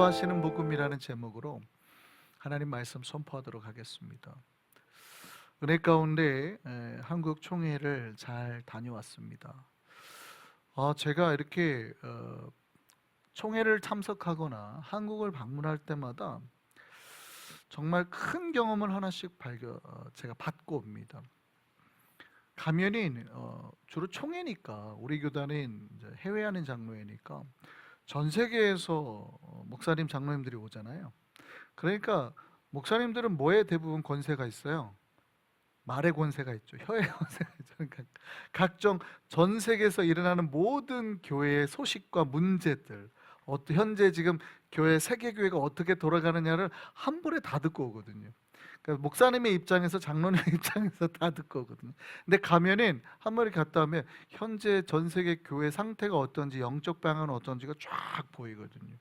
기뻐하시는 복음이라는 제목으로 하나님 말씀 선포하도록 하겠습니다. 은혜 가운데 한국 총회를 잘 다녀왔습니다. 제가 이렇게 총회를 참석하거나 한국을 방문할 때마다 정말 큰 경험을 하나씩 제가 받고 옵니다. 가면은 주로 총회니까, 우리 교단은 이제 해외 하는 장로회니까 전 세계에서 목사님 장로님들이 오잖아요. 그러니까 목사님들은 뭐에 대부분 권세가 있어요? 말의 권세가 있죠. 혀의 권세가 있죠. 그러니까 각종 전 세계에서 일어나는 모든 교회의 소식과 문제들, 현재 지금 교회, 세계 교회가 어떻게 돌아가느냐를 한 번에 다 듣고 오거든요. 그러니까 목사님의 입장에서, 장로님의 입장에서 다 듣고 오거든요. 근데 가면은 한 번에 갔다 오면 현재 전 세계 교회 상태가 어떤지, 영적 방향은 어떤지가 쫙 보이거든요.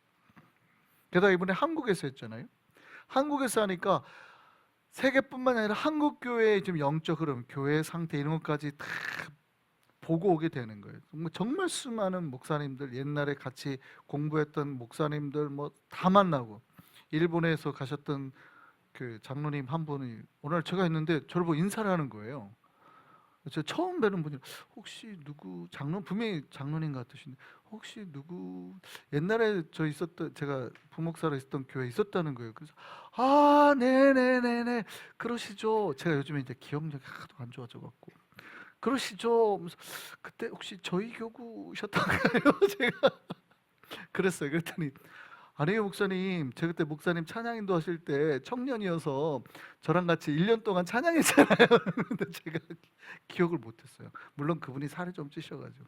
게다가 이번에 한국에서 했잖아요. 한국에서 하니까 세계뿐만 아니라 한국 교회의 지금 영적 흐름, 교회 상태, 이런 것까지 다 보고 오게 되는 거예요. 정말 수많은 목사님들, 옛날에 같이 공부했던 목사님들 다 만나고, 일본에서 가셨던 그 장로님 한 분이 오늘 제가 있는데 저를 보고 인사를 하는 거예요. 제가 처음 뵈는 분이, 혹시 누구 분명히 장로님 같으신데, 혹시 누구 옛날에 제가 부목사로 있었던 교회 있었다는 거예요. 그래서 네네네네, 그러시죠. 제가 요즘에 이제 기억력이 하도 안 좋아져 갖고, 그러시죠. 그때 혹시 저희 교구셨던가요? 제가 그랬어요. 그랬더니, 아니에요 목사님, 제가 그때 목사님 찬양 인도하실 때 청년이어서 저랑 같이 1년 동안 찬양했잖아요. 근데 제가 기억을 못했어요. 물론 그분이 살이 좀 찌셔가지고,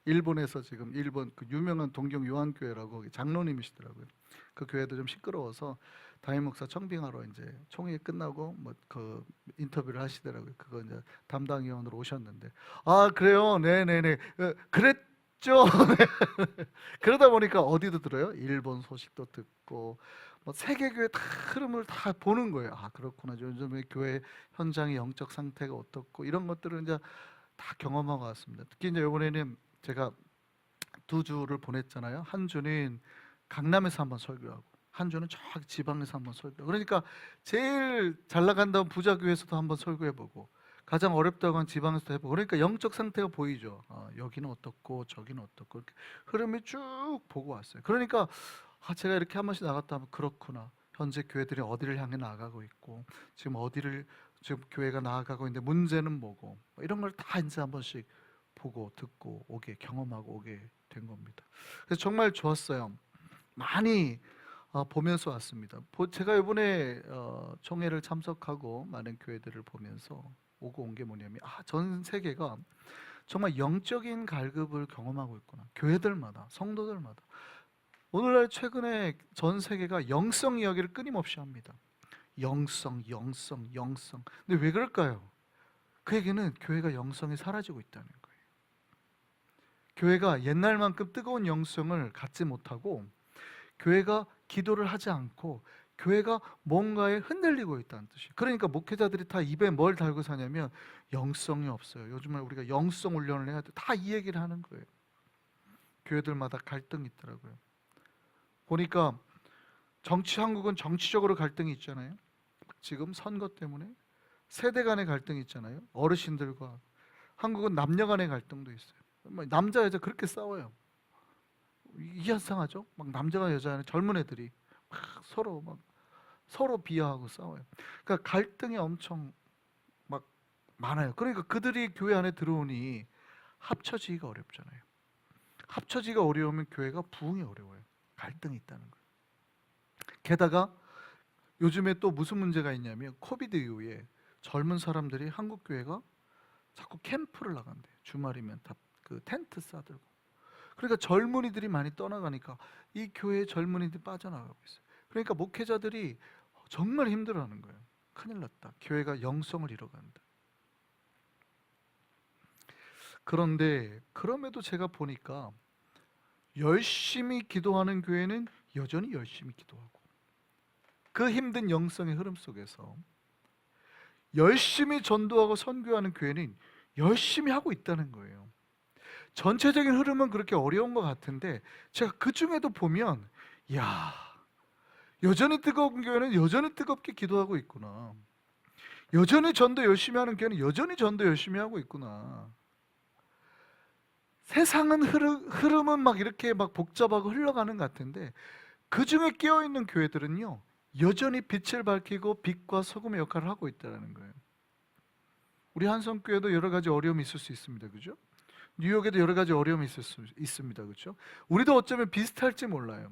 일본에서 지금, 일본 그 유명한 동경 요한교회라고 거기 장로님이시더라고요. 그 교회도 좀 시끄러워서 담임 목사 청빙하러 이제 총회 끝나고 그 인터뷰를 하시더라고요. 그거 이제 담당위원으로 오셨는데, 그래요, 네네네, 그랬죠. 그러다 보니까 어디도 들어요? 일본 소식도 듣고, 세계교회 다 흐름을 다 보는 거예요. 그렇구나, 요즘에 교회 현장의 영적 상태가 어떻고, 이런 것들을 이제 다 경험하고 왔습니다. 특히 이제 이번에는 제가 2주를 보냈잖아요. 한 주는 강남에서 한번 설교하고, 한 주는 저 지방에서 한번 설교. 그러니까 제일 잘 나간다는 부자 교회에서도 한번 설교해보고, 가장 어렵다고 한 지방에서도 해보고, 그러니까 영적 상태가 보이죠. 여기는 어떻고 저기는 어떻고, 이렇게 흐름이 쭉 보고 왔어요. 그러니까 제가 이렇게 한 번씩 나갔다 하면, 그렇구나, 현재 교회들이 어디를 향해 나아가고 있고, 지금 교회가 나아가고 있는데 문제는 뭐고, 이런 걸 다 이제 한 번씩 보고 듣고 경험하고 오게 된 겁니다. 그래서 정말 좋았어요. 많이 보면서 왔습니다. 제가 이번에 총회를 참석하고 많은 교회들을 보면서 오고 온 게 뭐냐면, 전 세계가 정말 영적인 갈급을 경험하고 있구나. 교회들마다, 성도들마다. 오늘날 최근에 전 세계가 영성 이야기를 끊임없이 합니다. 영성, 영성, 영성. 근데 왜 그럴까요? 그 얘기는 교회가 영성이 사라지고 있다는 거예요. 교회가 옛날만큼 뜨거운 영성을 갖지 못하고, 교회가 기도를 하지 않고, 교회가 뭔가에 흔들리고 있다는 뜻이에요. 그러니까 목회자들이 다 입에 뭘 달고 사냐면, 영성이 없어요. 요즘에 우리가 영성 훈련을 해야 돼. 다 이 얘기를 하는 거예요. 교회들마다 갈등이 있더라고요. 보니까 한국은 정치적으로 갈등이 있잖아요. 지금 선거 때문에 세대 간의 갈등이 있잖아요. 어르신들과. 한국은 남녀 간의 갈등도 있어요. 남자 여자 그렇게 싸워요. 이상하죠? 남자가 여자는 젊은 애들이 서로 비하하고 싸워요. 그러니까 갈등이 엄청 많아요. 그러니까 그들이 교회 안에 들어오니 합쳐지기가 어렵잖아요. 합쳐지기가 어려우면 교회가 부흥이 어려워요. 갈등이 있다는 거예요. 게다가 요즘에 또 무슨 문제가 있냐면, 코비드 이후에 젊은 사람들이 한국 교회가 자꾸 캠프를 나간대요. 주말이면 다 그 텐트 싸들고. 그러니까 젊은이들이 많이 떠나가니까 이 교회의 젊은이들이 빠져나가고 있어요. 그러니까 목회자들이 정말 힘들어하는 거예요. 큰일 났다, 교회가 영성을 잃어간다. 그런데 그럼에도 제가 보니까 열심히 기도하는 교회는 여전히 열심히 기도하고, 그 힘든 영성의 흐름 속에서 열심히 전도하고 선교하는 교회는 열심히 하고 있다는 거예요. 전체적인 흐름은 그렇게 어려운 것 같은데, 제가 그 중에도 보면, 야, 여전히 뜨거운 교회는 여전히 뜨겁게 기도하고 있구나. 여전히 전도 열심히 하는 교회는 여전히 전도 열심히 하고 있구나. 세상은 흐름은 막 이렇게 막 복잡하고 흘러가는 것 같은데 그 중에 깨어있는 교회들은요 여전히 빛을 밝히고 빛과 소금의 역할을 하고 있다는 거예요. 우리 한성교회도 여러 가지 어려움이 있을 수 있습니다. 그죠? 뉴욕에도 여러 가지 어려움이 있을 수 있습니다. 그죠? 우리도 어쩌면 비슷할지 몰라요.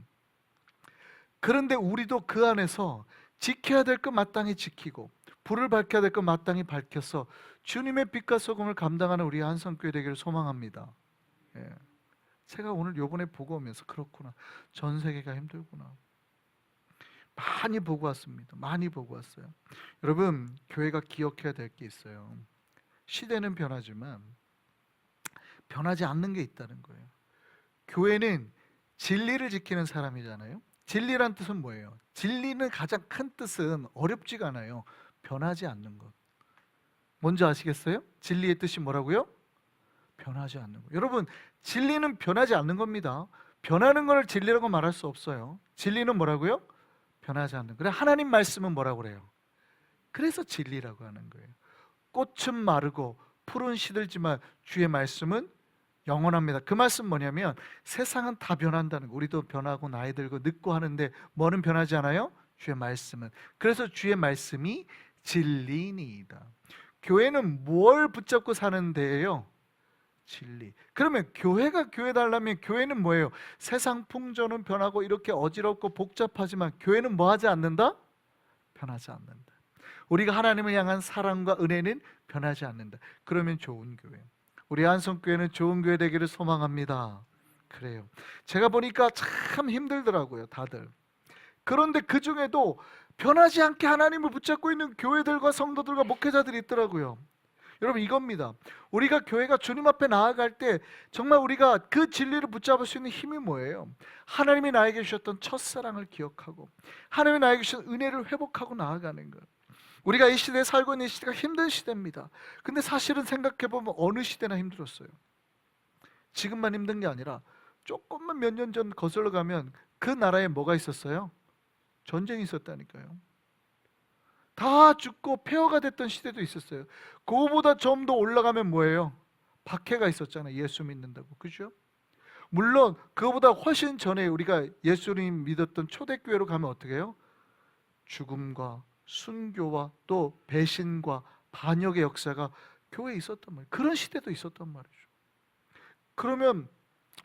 그런데 우리도 그 안에서 지켜야 될 것 마땅히 지키고 불을 밝혀야 될 것 마땅히 밝혀서 주님의 빛과 소금을 감당하는 우리 한성교회 되기를 소망합니다. 예. 제가 오늘 요번에 보고 오면서 그렇구나. 전 세계가 힘들구나. 많이 보고 왔습니다. 많이 보고 왔어요. 여러분, 교회가 기억해야 될 게 있어요. 시대는 변하지만 변하지 않는 게 있다는 거예요. 교회는 진리를 지키는 사람이잖아요. 진리란 뜻은 뭐예요? 진리는 가장 큰 뜻은 어렵지가 않아요. 변하지 않는 것. 뭔지 아시겠어요? 진리의 뜻이 뭐라고요? 변하지 않는 것. 여러분, 진리는 변하지 않는 겁니다. 변하는 것을 진리라고 말할 수 없어요. 진리는 뭐라고요? 변하지 않는 것. 그래, 하나님 말씀은 뭐라고 그래요? 그래서 진리라고 하는 거예요. 꽃은 마르고 풀은 시들지만 주의 말씀은 영원합니다. 그 말씀 뭐냐면 세상은 다 변한다는 거. 우리도 변하고 나이 들고 늙고 하는데 뭐는 변하지 않아요? 주의 말씀은. 그래서 주의 말씀이 진리니이다. 교회는 뭘 붙잡고 사는 데예요? 진리. 그러면 교회가 교회달라면 교회는 뭐예요? 세상 풍조는 변하고 이렇게 어지럽고 복잡하지만 교회는 뭐 하지 않는다? 변하지 않는다. 우리가 하나님을 향한 사랑과 은혜는 변하지 않는다. 그러면 좋은 교회. 우리 한성교회는 좋은 교회 되기를 소망합니다. 그래요. 제가 보니까 참 힘들더라고요, 다들. 그런데 그 중에도 변하지 않게 하나님을 붙잡고 있는 교회들과 성도들과 목회자들이 있더라고요. 여러분, 이겁니다. 우리가 교회가 주님 앞에 나아갈 때 정말 우리가 그 진리를 붙잡을 수 있는 힘이 뭐예요? 하나님이 나에게 주셨던 첫사랑을 기억하고 하나님이 나에게 주신 은혜를 회복하고 나아가는 것. 우리가 이 시대에 살고 있는 시대가 힘든 시대입니다. 근데 사실은 생각해보면 어느 시대나 힘들었어요. 지금만 힘든 게 아니라 조금만 몇 년 전 거슬러 가면 그 나라에 뭐가 있었어요? 전쟁이 있었다니까요. 다 죽고 폐허가 됐던 시대도 있었어요. 그거보다 좀 더 올라가면 뭐예요? 박해가 있었잖아요. 예수 믿는다고. 그죠? 물론 그거보다 훨씬 전에 우리가 예수님 믿었던 초대교회로 가면 어떻게 해요? 죽음과 순교와 또 배신과 반역의 역사가 교회에 있었단 말이에요. 그런 시대도 있었단 말이죠. 그러면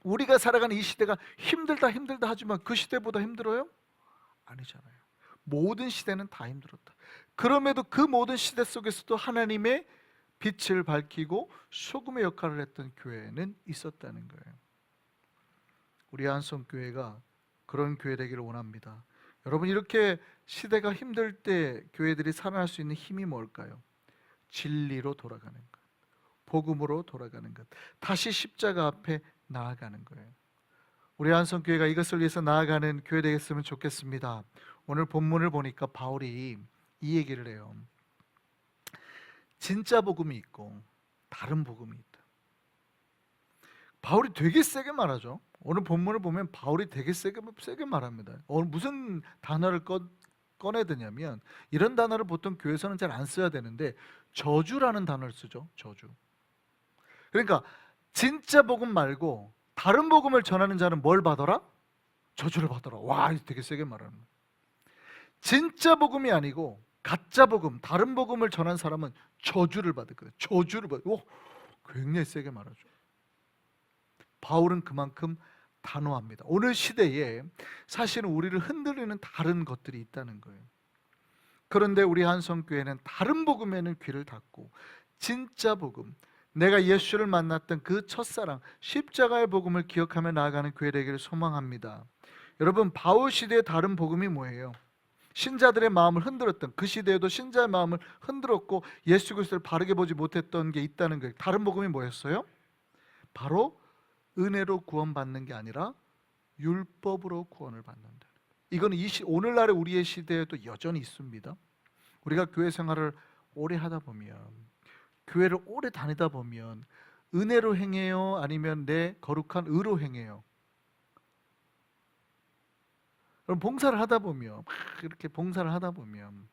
우리가 살아가는 이 시대가 힘들다 하지만 그 시대보다 힘들어요? 아니잖아요. 모든 시대는 다 힘들었다. 그럼에도 그 모든 시대 속에서도 하나님의 빛을 밝히고 소금의 역할을 했던 교회는 있었다는 거예요. 우리 한성교회가 그런 교회 되기를 원합니다. 여러분, 이렇게 시대가 힘들 때 교회들이 살아날 수 있는 힘이 뭘까요? 진리로 돌아가는 것, 복음으로 돌아가는 것, 다시 십자가 앞에 나아가는 거예요. 우리 한성교회가 이것을 위해서 나아가는 교회 되겠으면 좋겠습니다. 오늘 본문을 보니까 바울이 이 얘기를 해요. 진짜 복음이 있고 다른 복음이 있다. 바울이 되게 세게 말하죠. 오늘 본문을 보면 바울이 되게 세게 말합니다. 오늘 무슨 단어를 꺼내드냐면 이런 단어를 보통 교회에서는 잘 안 써야 되는데 저주라는 단어를 쓰죠. 저주. 그러니까 진짜 복음 말고 다른 복음을 전하는 자는 뭘 받아라? 저주를 받아라. 와, 되게 세게 말하는 거예요. 진짜 복음이 아니고 가짜 복음, 다른 복음을 전한 사람은 저주를 받을 거예요. 저주를 받. 오, 굉장히 세게 말하죠. 바울은 그만큼 단호합니다. 오늘 시대에 사실은 우리를 흔들리는 다른 것들이 있다는 거예요. 그런데 우리 한성교회는 다른 복음에는 귀를 닫고 진짜 복음, 내가 예수를 만났던 그 첫사랑 십자가의 복음을 기억하며 나아가는 교회 되기를 소망합니다. 여러분, 바울 시대의 다른 복음이 뭐예요? 신자들의 마음을 흔들었던, 그 시대에도 신자의 마음을 흔들었고 예수 그리스도를 바르게 보지 못했던 게 있다는 거예요. 다른 복음이 뭐였어요? 바로 은혜로 구원받는 게 아니라 율법으로 구원을 받는다. 이거는 오늘날의 우리의 시대에도 여전히 있습니다. 우리가 교회 생활을 오래 하다 보면, 교회를 오래 다니다 보면 은혜로 행해요? 아니면 내 거룩한 의로 행해요? 그럼 봉사를 하다 보면 막 이렇게 봉사를 하다 보면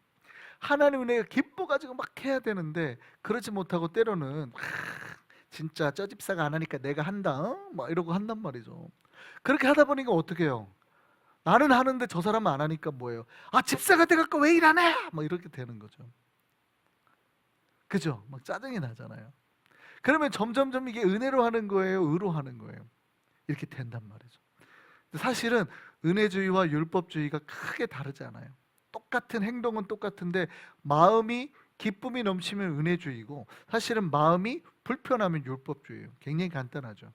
하나님 은혜가 기뻐가지고 막 해야 되는데 그러지 못하고 때로는 진짜 저 집사가 안 하니까 내가 한다, 막 이러고 한단 말이죠. 그렇게 하다 보니까 어떻게 해요? 나는 하는데 저 사람은 안 하니까 뭐예요? 아, 집사가 돼갖고 왜 일 안 해? 막 이렇게 되는 거죠. 그죠? 막 짜증이 나잖아요. 그러면 점점점 이게 은혜로 하는 거예요, 의로 하는 거예요? 이렇게 된단 말이죠. 사실은 은혜주의와 율법주의가 크게 다르지 않아요. 똑같은 행동은 똑같은데 마음이 기쁨이 넘치면 은혜주의고, 사실은 마음이 불편하면 율법주의예요. 굉장히 간단하죠.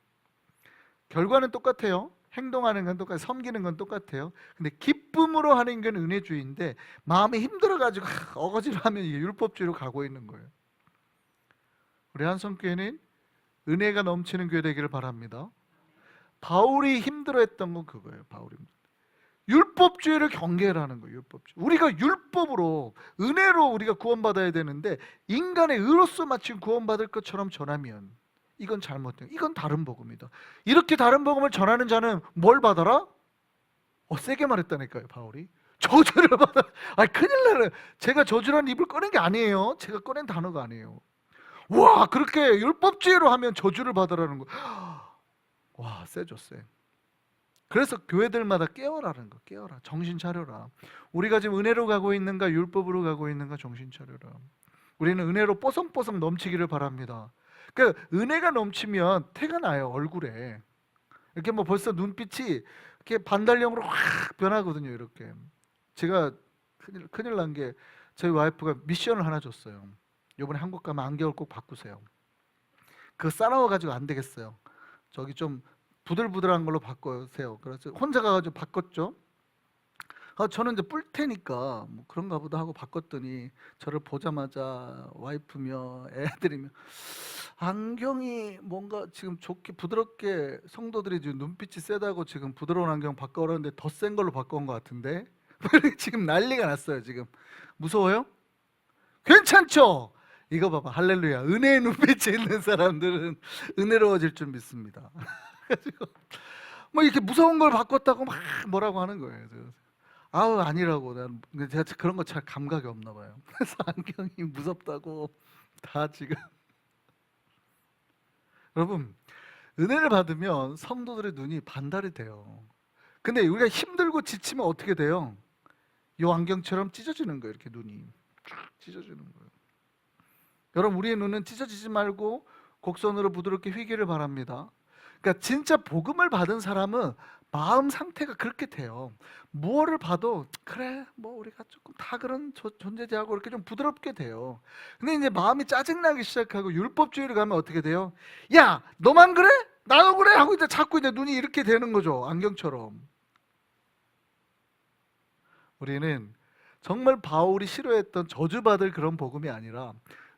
결과는 똑같아요. 행동하는 건 똑같아요. 섬기는 건 똑같아요. 근데 기쁨으로 하는 건 은혜주의인데 마음이 힘들어가지고 어거지로 하면 이게 율법주의로 가고 있는 거예요. 우리 한성교회는 은혜가 넘치는 교회 되기를 바랍니다. 바울이 힘들어했던 건 그거예요. 바울이 율법주의를 경계하라는 거예요. 율법주의. 우리가 율법으로, 은혜로 우리가 구원받아야 되는데 인간의 의로서 마치 구원받을 것처럼 전하면 이건 잘못돼요. 이건 다른 복음이다. 이렇게 다른 복음을 전하는 자는 뭘 받아라? 세게 말했다니까요. 바울이 저주를 받아. 큰일 나네. 제가 저주라는 입을 꺼낸 게 아니에요. 제가 꺼낸 단어가 아니에요. 와, 그렇게 율법주의로 하면 저주를 받으라는 거. 와, 세죠, 세. 그래서 교회들마다 깨어라는 거. 깨어라. 정신 차려라. 우리가 지금 은혜로 가고 있는가 율법으로 가고 있는가 정신 차려라. 우리는 은혜로 뽀송뽀송 넘치기를 바랍니다. 그러니까 은혜가 넘치면 태가 나요, 얼굴에. 이렇게 뭐 벌써 눈빛이 이렇게 반달형으로 확 변하거든요. 이렇게. 제가 큰일 난 게 저희 와이프가 미션을 하나 줬어요. 이번에 한국 가면 안경을 꼭 바꾸세요. 그거 싸나워가지고 안 되겠어요. 저기 좀 부들부들한 걸로 바꾸세요. 그래서 혼자 가가지고 바꿨죠. 저는 이제 뿔 테니까 뭐 그런가 보다 하고 바꿨더니 저를 보자마자 와이프며 애들이며 안경이 뭔가 지금 좋게 부드럽게, 성도들이 지금 눈빛이 세다고 지금 부드러운 안경 바꿔오라는데 더 센 걸로 바꿔온 것 같은데 지금 난리가 났어요. 지금 무서워요? 괜찮죠? 이거 봐봐, 할렐루야. 은혜의 눈빛이 있는 사람들은 은혜로워질 줄 믿습니다. 그래가지고 뭐 이렇게 무서운 걸 바꿨다고 막 뭐라고 하는 거예요. 아우, 아니라고. 난 제가 그런 거 잘 감각이 없나 봐요. 그래서 안경이 무섭다고 다 지금. 여러분, 은혜를 받으면 성도들의 눈이 반달이 돼요. 근데 우리가 힘들고 지치면 어떻게 돼요? 이 안경처럼 찢어지는 거예요. 이렇게 눈이 찢어지는 거예요. 여러분, 우리의 눈은 찢어지지 말고 곡선으로 부드럽게 휘기를 바랍니다. 그러니까 진짜 복음을 받은 사람은 마음 상태가 그렇게 돼요. 무엇을 봐도 그래, 뭐 우리가 조금 다 그런 존재지 하고 이렇게 좀 부드럽게 돼요. 근데 이제 마음이 짜증나기 시작하고 율법주의를 가면 어떻게 돼요? 야, 너만 그래? 나도 그래? 하고 이제 자꾸 이제 눈이 이렇게 되는 거죠. 안경처럼. 우리는 정말 바울이 싫어했던 저주받을 그런 복음이 아니라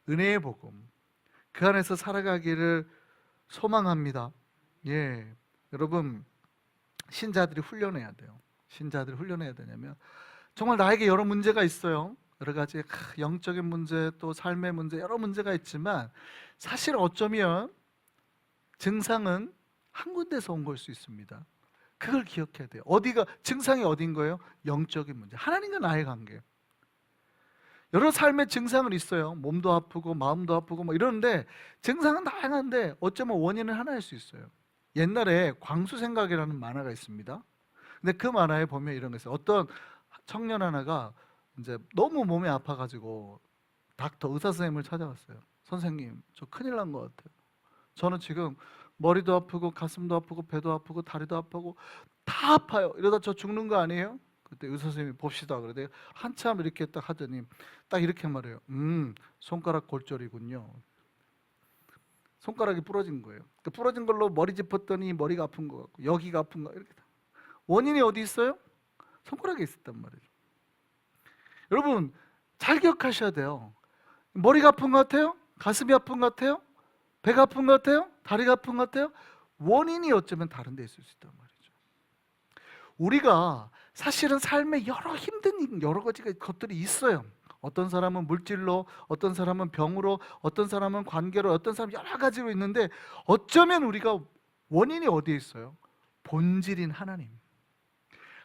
은혜의 복음, 그 안에서 살아가기를 소망합니다. 예, 여러분, 신자들이 훈련해야 돼요. 신자들이 훈련해야 되냐면 정말 나에게 여러 문제가 있어요. 여러 가지 영적인 문제, 또 삶의 문제, 여러 문제가 있지만 사실 어쩌면 증상은 한 군데서 온 걸 수 있습니다. 그걸 기억해야 돼요. 어디가 증상이 어딘 거예요? 영적인 문제, 하나님과 나의 관계. 여러 삶의 증상은 있어요. 몸도 아프고 마음도 아프고 뭐 이러는데 증상은 다양한데 어쩌면 원인은 하나일 수 있어요. 옛날에 광수생각이라는 만화가 있습니다. 근데 그 만화에 보면 이런 거 있어요. 어떤 청년 하나가 이제 너무 몸이 아파가지고 닥터, 의사 선생님을 찾아갔어요. 선생님, 저 큰일 난 것 같아요. 저는 지금 머리도 아프고 가슴도 아프고 배도 아프고 다리도 아프고 다 아파요. 이러다 저 죽는 거 아니에요? 그때 의사 선생님이 봅시다. 그러더니 한참 이렇게 딱 하더니 딱 이렇게 말해요. 손가락 골절이군요. 손가락이 부러진 거예요. 그 부러진 걸로 머리 짚었더니 머리가 아픈 거 같고 여기가 아픈 거, 이렇게. 원인이 어디 있어요? 손가락에 있었단 말이죠. 여러분, 잘 기억하셔야 돼요. 머리가 아픈 것 같아요? 가슴이 아픈 것 같아요? 배가 아픈 것 같아요? 다리가 아픈 것 같아요? 원인이 어쩌면 다른 데 있을 수 있단 말이죠. 우리가 사실은 삶에 여러 힘든 여러 가지 것들이 있어요. 어떤 사람은 물질로, 어떤 사람은 병으로, 어떤 사람은 관계로, 어떤 사람은 여러 가지로 있는데 어쩌면 우리가 원인이 어디에 있어요? 본질인 하나님.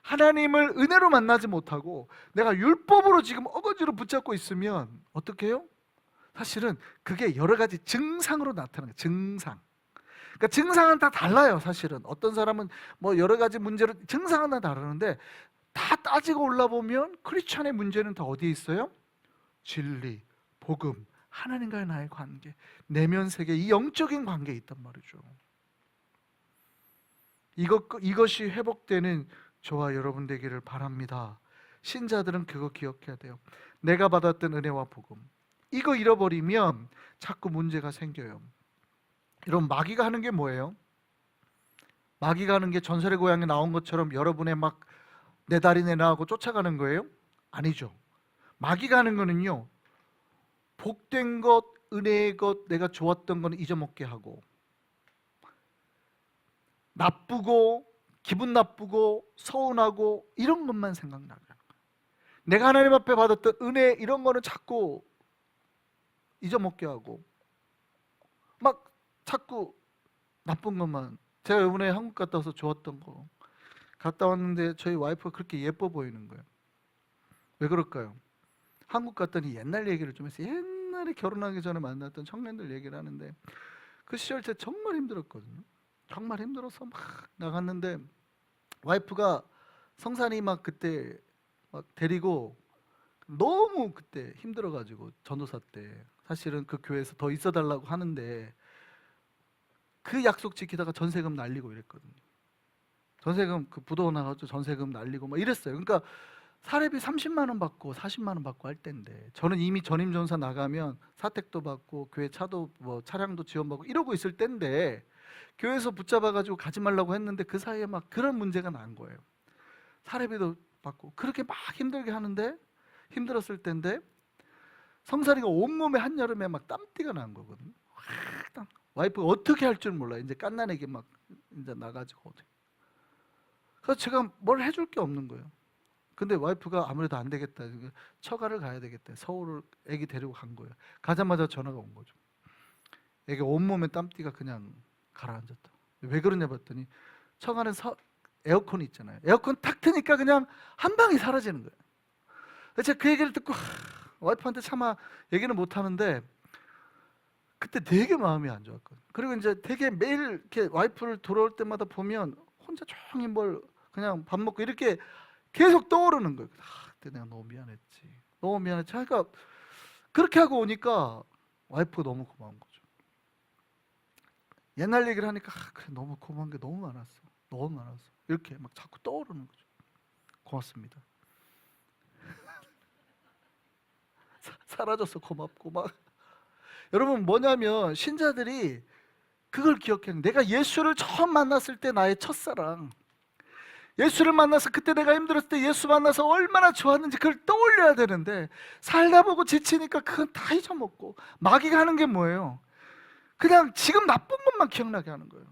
하나님을 은혜로 만나지 못하고 내가 율법으로 지금 어거지로 붙잡고 있으면 어떻게 해요? 사실은 그게 여러 가지 증상으로 나타나는 거예요. 증상. 그러니까 증상은 다 달라요. 사실은 어떤 사람은 뭐 여러 가지 문제로 증상은 다 다르는데, 다 따지고 올라보면 크리스천의 문제는 다 어디에 있어요? 진리, 복음, 하나님과의 나의 관계, 내면 세계, 이 영적인 관계에 있단 말이죠. 이것이 회복되는 저와 여러분 되기를 바랍니다. 신자들은 그거 기억해야 돼요. 내가 받았던 은혜와 복음, 이거 잃어버리면 자꾸 문제가 생겨요. 여러분, 마귀가 하는 게 뭐예요? 마귀가 하는 게 전설의 고향에 나온 것처럼 여러분의 막 내 다리 내놔하고 쫓아가는 거예요? 아니죠. 마귀가 하는 거는요, 복된 것, 은혜의 것, 내가 좋았던 건 잊어먹게 하고, 나쁘고 기분 나쁘고 서운하고 이런 것만 생각나게 하는 거예요. 내가 하나님 앞에 받았던 은혜, 이런 거는 자꾸 잊어먹게 하고, 막 자꾸 나쁜 것만. 제가 이번에 한국 갔다 와서 좋았던 거 갔다 왔는데 저희 와이프가 그렇게 예뻐 보이는 거예요. 왜 그럴까요? 한국 갔더니 옛날 얘기를 좀 해서, 옛날에 결혼하기 전에 만났던 청년들 얘기를 하는데, 그 시절 때 정말 힘들었거든요. 정말 힘들어서 막 나갔는데, 와이프가 성산이 막 그때 막 데리고, 너무 그때 힘들어가지고 전도사 때 사실은 그 교회에서 더 있어달라고 하는데, 그 약속 지키다가 전세금 날리고 이랬거든요. 전세금, 그 부도 나가지고 전세금 날리고 막 이랬어요. 그러니까 사례비 30만 원 받고 40만 원 받고 할 때인데, 저는 이미 전임 전사 나가면 사택도 받고 교회 차도 뭐 차량도 지원받고 이러고 있을 때인데, 교회에서 붙잡아가지고 가지 말라고 했는데 그 사이에 막 그런 문제가 난 거예요. 사례비도 받고 그렇게 막 힘들게 하는데, 힘들었을 때인데 성사리가 온몸에 한여름에 막 땀띠가 난 거거든요. 와이프가 어떻게 할 줄 몰라요. 이제 깐난애기 막 이제 나가지고. 그래서 제가 뭘 해줄 게 없는 거예요. 근데 와이프가 아무래도 안 되겠다, 처가를 가야 되겠다, 서울을 애기 데리고 간 거예요. 가자마자 전화가 온 거죠. 애기 온몸에 땀띠가 그냥 가라앉았다. 왜 그러냐 봤더니, 처가는 에어컨이 있잖아요. 에어컨 탁 트니까 그냥 한 방에 사라지는 거예요. 제가 그 얘기를 듣고 와이프한테 차마 얘기는 못 하는데, 그때 되게 마음이 안 좋았거든요. 그리고 이제 되게 매일 이렇게 와이프를 돌아올 때마다 보면 혼자 조용히 뭘 그냥 밥 먹고 이렇게 계속 떠오르는 거예요. 그때 내가 너무 미안했지, 너무 미안했지. 그러니까 그렇게 하고 오니까 와이프가 너무 고마운 거죠. 옛날 얘기를 하니까 그래, 너무 고마운 게 너무 많았어, 너무 많았어, 이렇게 막 자꾸 떠오르는 거죠. 고맙습니다. 사라져서 고맙고 막. 여러분, 뭐냐면 신자들이 그걸 기억해요. 내가 예수를 처음 만났을 때 나의 첫사랑, 예수를 만나서 그때 내가 힘들었을 때 예수 만나서 얼마나 좋았는지 그걸 떠올려야 되는데, 살다 보고 지치니까 그건 다 잊어먹고. 마귀가 하는 게 뭐예요? 그냥 지금 나쁜 것만 기억나게 하는 거예요.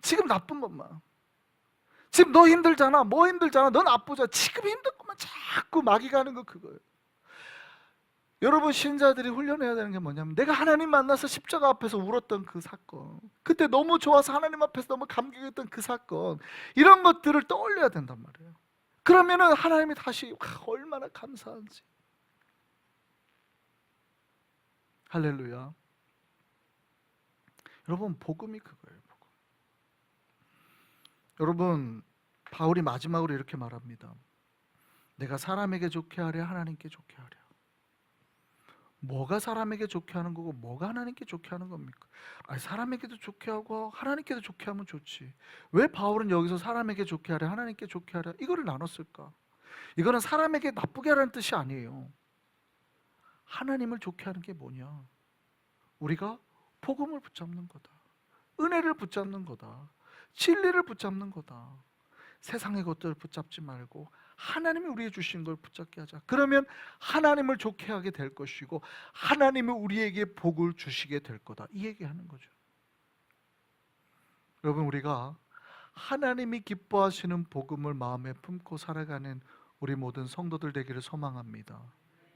지금 나쁜 것만. 지금 너 힘들잖아, 뭐 힘들잖아, 넌 아프잖아, 지금 힘든 것만 자꾸 마귀가 하는 거 그거예요. 여러분, 신자들이 훈련해야 되는 게 뭐냐면, 내가 하나님 만나서 십자가 앞에서 울었던 그 사건, 그때 너무 좋아서 하나님 앞에서 너무 감격했던 그 사건, 이런 것들을 떠올려야 된단 말이에요. 그러면은 하나님이 다시 얼마나 감사한지. 할렐루야. 여러분, 복음이 그거예요. 복음. 여러분, 바울이 마지막으로 이렇게 말합니다. 내가 사람에게 좋게 하랴, 하나님께 좋게 하랴. 뭐가 사람에게 좋게 하는 거고 뭐가 하나님께 좋게 하는 겁니까? 아니, 사람에게도 좋게 하고 하나님께도 좋게 하면 좋지. 왜 바울은 여기서 사람에게 좋게 하랴, 하나님께 좋게 하랴 이거를 나눴을까? 이거는 사람에게 나쁘게 하라는 뜻이 아니에요. 하나님을 좋게 하는 게 뭐냐? 우리가 복음을 붙잡는 거다, 은혜를 붙잡는 거다, 진리를 붙잡는 거다. 세상의 것들을 붙잡지 말고 하나님이 우리에게 주신 걸 붙잡게 하자. 그러면 하나님을 좋게 하게 될 것이고 하나님이 우리에게 복을 주시게 될 거다, 이 얘기하는 거죠. 여러분, 우리가 하나님이 기뻐하시는 복음을 마음에 품고 살아가는 우리 모든 성도들 되기를 소망합니다.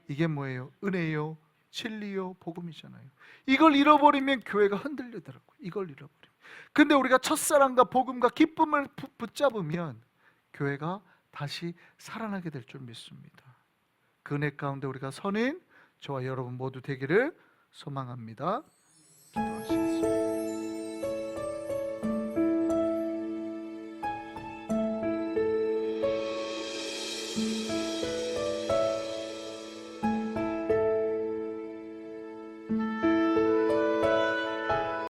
이게 뭐예요? 은혜요, 진리요, 복음이잖아요. 이걸 잃어버리면 교회가 흔들리더라고요. 이걸 잃어버리면. 근데 우리가 첫사랑과 복음과 기쁨을 붙잡으면 교회가 다시 살아나게 될 줄 믿습니다. 그 은혜 가운데 우리가 선인 저와 여러분 모두 되기를 소망합니다. 기도하시겠습니다.